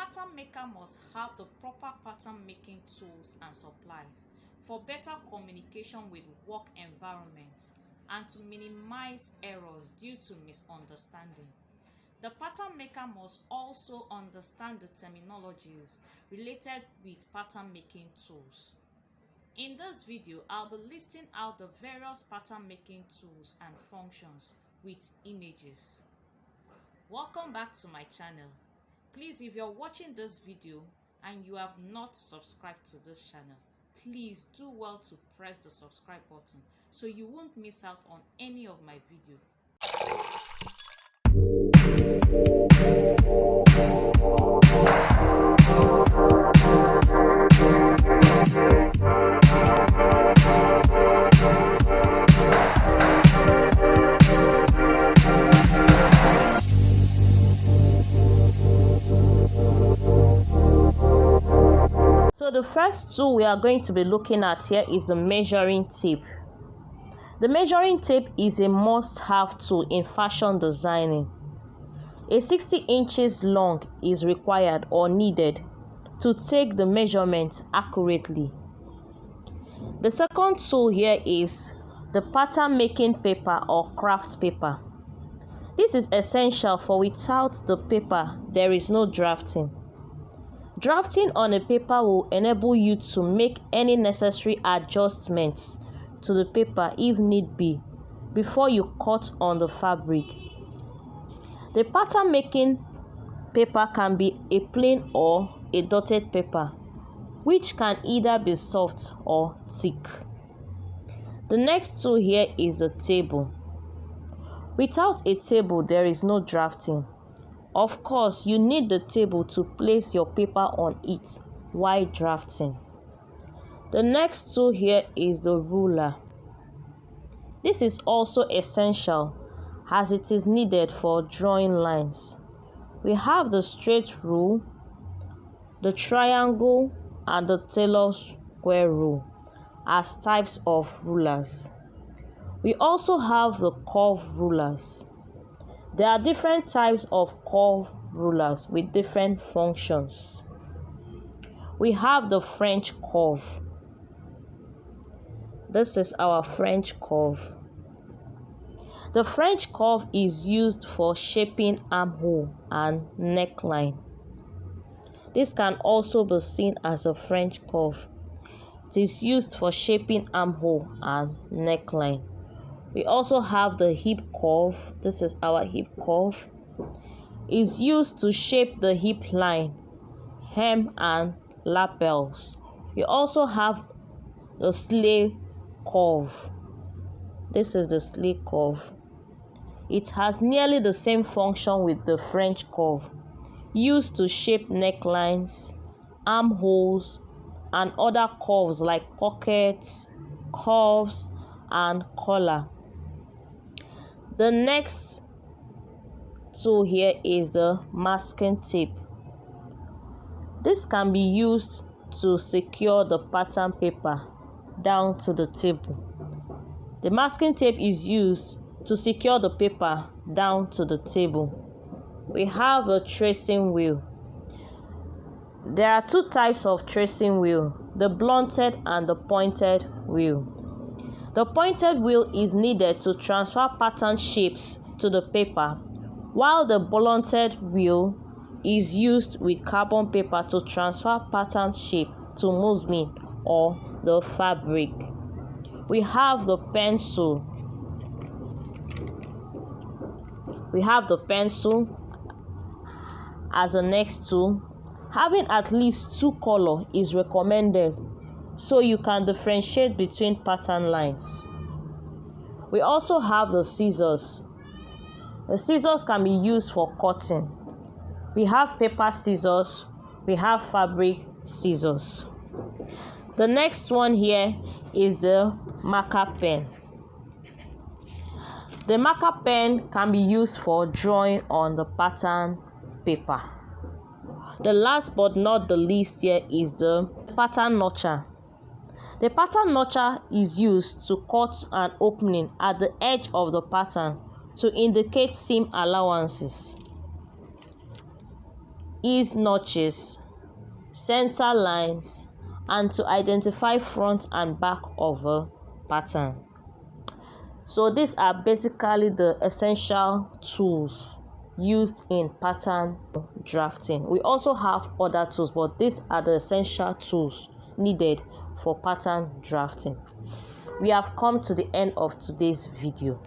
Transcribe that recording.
pattern maker must have the proper pattern making tools and supplies for better communication with work environments and to minimize errors due to misunderstanding. The pattern maker must also understand the terminologies related with pattern making tools. In this video, I'll be listing out the various pattern making tools and functions with images. Welcome back to my channel. Please, if you're watching this video and you have not subscribed to this channel, please do well to press the subscribe button so you won't miss out on any of my videos. So the first tool we are going to be looking at here is the measuring tape. The measuring tape is a must-have tool in fashion designing. A 60 inches long is required or needed to take the measurement accurately. The second tool here is the pattern making paper or craft paper. This is essential, for without the paper there is no drafting. Drafting on a paper will enable you to make any necessary adjustments to the paper if need be before you cut on the fabric. The pattern making paper can be a plain or a dotted paper, which can either be soft or thick. The next tool here is the table. Without a table, there is no drafting. Of course, you need the table to place your paper on it while drafting. The next tool here is the ruler. This is also essential as it is needed for drawing lines. We have the straight rule, the triangle, and the Taylor's square rule as types of rulers. We also have the curve rulers. There are different types of curve rulers with different functions. We have the French curve. This is our French curve. The French curve is used for shaping armhole and neckline. This can also be seen as a French curve. It is used for shaping armhole and neckline. We also have the hip curve. This is our hip curve. It's used to shape the hip line, hem, and lapels. We also have the sleeve curve. This is the sleeve curve. It has nearly the same function with the French curve, used to shape necklines, armholes, and other curves like pockets, cuffs, and collar. The next tool here is the masking tape. This can be used to secure the pattern paper down to the table. The masking tape is used to secure the paper down to the table. We have a tracing wheel. There are two types of tracing wheel, the blunted and the pointed wheel. The pointed wheel is needed to transfer pattern shapes to the paper, while the blunted wheel is used with carbon paper to transfer pattern shape to muslin or the fabric. We have the pencil. We have the pencil as the next tool. Having at least two colors is recommended so you can differentiate between pattern lines. We also have the scissors. The scissors can be used for cutting. We have paper scissors. We have fabric scissors. The next one here is the marker pen. The marker pen can be used for drawing on the pattern paper. The last but not the least here is the pattern notcher. The pattern notcher is used to cut an opening at the edge of the pattern to indicate seam allowances. ease notches, center lines, and to identify front and back of a pattern. So these are basically the essential tools used in pattern drafting. We also have other tools, but these are the essential tools needed for pattern drafting. We have come to the end of today's video.